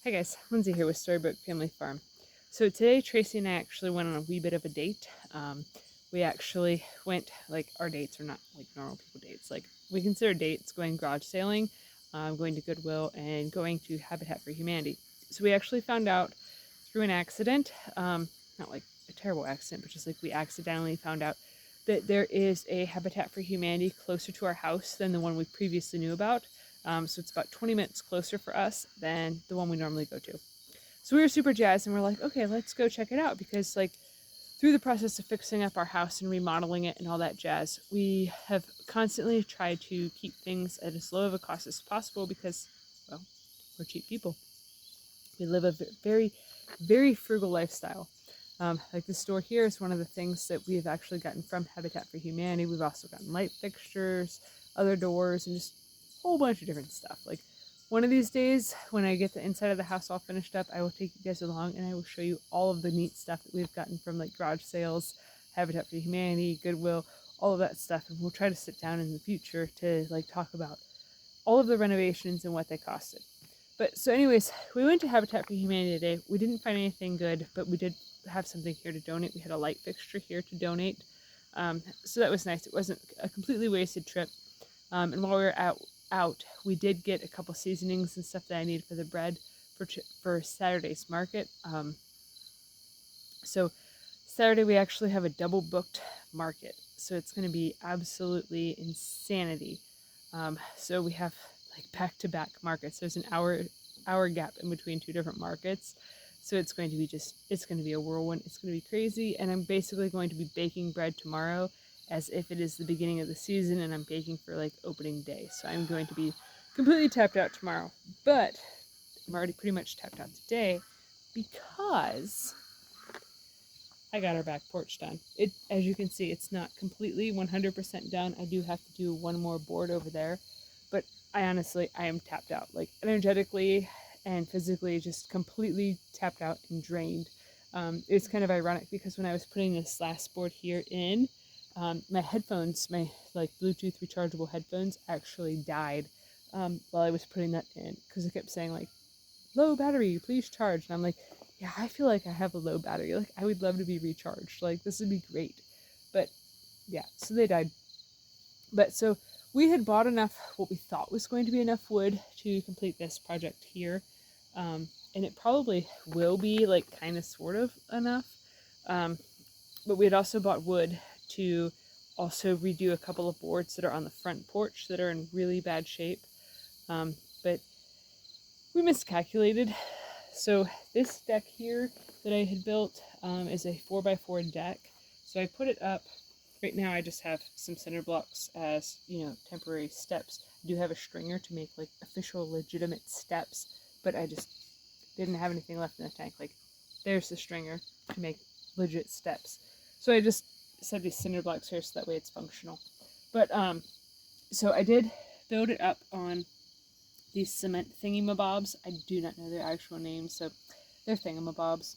Hi guys, Lindsay here with Storybook Family Farm. So today Tracy and I actually went on a wee bit of a date. We actually went, like, our dates are not like normal people dates. Like, we consider dates going garage sailing, going to Goodwill, and going to Habitat for Humanity. So we actually found out through an accident, not like a terrible accident, but just like we accidentally found out that there is a Habitat for Humanity closer to our house than the one we previously knew about. So it's about 20 minutes closer for us than the one we normally go to. So we were super jazzed and we're like, okay, let's go check it out because, like, through the process of fixing up our house and remodeling it and all that jazz, we have constantly tried to keep things at as low of a cost as possible because, well, we're cheap people. We live a very, very frugal lifestyle. Like, the store here is one of the things that we have actually gotten from Habitat for Humanity. We've also gotten light fixtures, other doors, and just a whole bunch of different stuff. Like, one of these days, when I get the inside of the house all finished up, I will take you guys along and I will show you all of the neat stuff that we've gotten from, like, garage sales, Habitat for Humanity, Goodwill, all of that stuff. And we'll try to sit down in the future to, like, talk about all of the renovations and what they costed. But so anyways, we went to Habitat for Humanity today. We didn't find anything good, but we did have something here to donate. We had a light fixture here to donate. So that was nice. It wasn't a completely wasted trip. And while we were out, we did get a couple seasonings and stuff that I needed for the bread for Saturday's market. So Saturday we actually have a double booked market. So it's going to be absolutely insanity. So we have, like, back-to-back markets. There's an hour gap in between two different markets. So it's going to be a whirlwind. It's going to be crazy. And I'm basically going to be baking bread tomorrow as if it is the beginning of the season and I'm baking for, like, opening day. So I'm going to be completely tapped out tomorrow. But I'm already pretty much tapped out today because I got our back porch done. As you can see, it's not completely 100% done. I do have to do one more board over there, but I am tapped out, like, energetically and physically, just completely tapped out and drained. It's kind of ironic because when I was putting this last board here in, my headphones, my, like, Bluetooth rechargeable headphones, actually died while I was putting that in because it kept saying, like, low battery, please charge. And I'm like, yeah, I feel like I have a low battery. Like, I would love to be recharged. Like, this would be great. But yeah, so they died. But so we had bought enough, what we thought was going to be enough wood to complete this project here. And it probably will be, like, kind of sort of enough. But we had also bought wood to also redo a couple of boards that are on the front porch that are in really bad shape. But we miscalculated. So this deck here that I had built is a 4x4 deck. So I put it up. Right now I just have some cinder blocks as, temporary steps. I do have a stringer to make, like, official legitimate steps, but I just didn't have anything left in the tank. Like, there's the stringer to make legit steps. So I just set these cinder blocks here so that way it's functional. But so I did build it up on these cement thingamabobs. I do not know their actual names, so they're thingamabobs.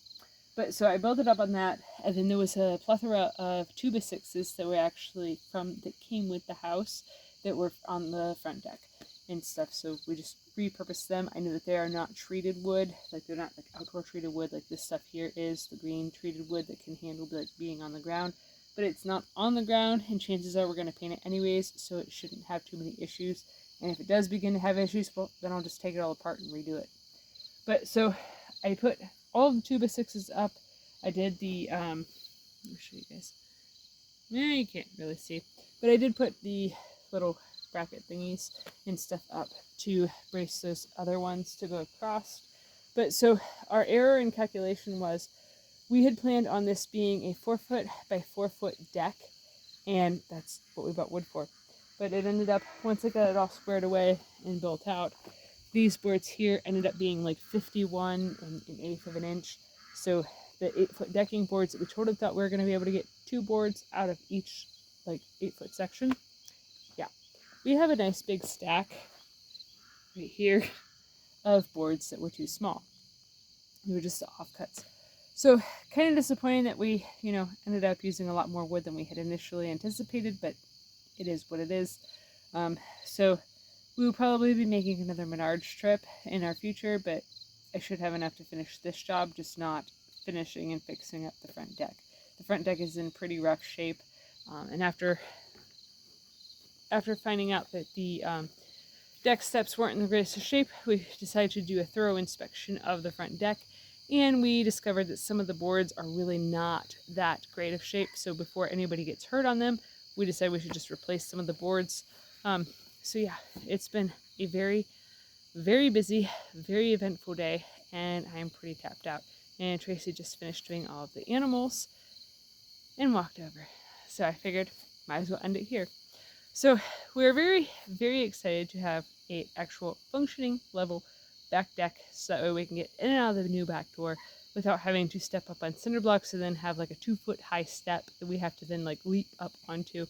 But so I built it up on that, and then there was a plethora of 2x6s that came with the house that were on the front deck and stuff. So we just repurposed them. I know that they are not treated wood, like, they're not, like, outdoor treated wood like this stuff here is, the green treated wood that can handle, like, being on the ground. But it's not on the ground, and chances are we're going to paint it anyways, so it shouldn't have too many issues. And if it does begin to have issues, well, then I'll just take it all apart and redo it. But so I put all the 2x6s up. I did the, let me show you guys. You can't really see. But I did put the little bracket thingies and stuff up to brace those other ones to go across. But so our error in calculation was we had planned on this being a 4-foot by 4-foot deck, and that's what we bought wood for. But it ended up, once I got it all squared away and built out, these boards here ended up being, like, 51 and an eighth of an inch. So the 8-foot decking boards that we totally thought we were going to be able to get 2 boards out of each, like, 8-foot section. Yeah. We have a nice big stack right here of boards that were too small. They were just the offcuts. So kind of disappointing that we, ended up using a lot more wood than we had initially anticipated, but it is what it is. So we will probably be making another Menards trip in our future, but I should have enough to finish this job, just not finishing and fixing up the front deck. The front deck is in pretty rough shape, and after finding out that the deck steps weren't in the greatest of shape, we decided to do a thorough inspection of the front deck, and we discovered that some of the boards are really not that great of shape. So before anybody gets hurt on them, we decided we should just replace some of the boards. So yeah, it's been a very, very busy, very eventful day, and I'm pretty tapped out. And Tracy just finished doing all of the animals and walked over. So I figured might as well end it here. So we're very, very excited to have an actual functioning level back deck, so that way we can get in and out of the new back door without having to step up on cinder blocks and then have like a 2-foot high step that we have to then like leap up onto.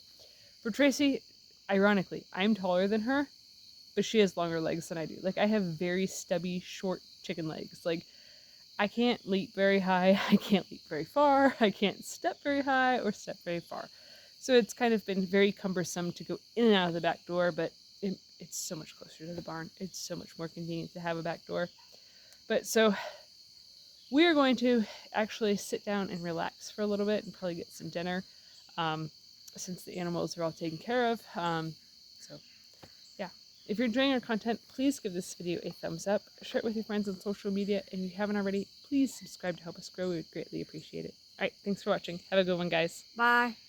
For Tracy, ironically, I'm taller than her, but she has longer legs than I do. Like, I have very stubby, short chicken legs. Like, I can't leap very high, I can't leap very far, I can't step very high or step very far. So it's kind of been very cumbersome to go in and out of the back door, but it's so much closer to the barn. It's so much more convenient to have a back door. But so we are going to actually sit down and relax for a little bit and probably get some dinner, since the animals are all taken care of. So yeah, if you're enjoying our content, please give this video a thumbs up, share it with your friends on social media, and if you haven't already, please subscribe to help us grow. We would greatly appreciate it. All right, thanks for watching. Have a good one, guys. Bye.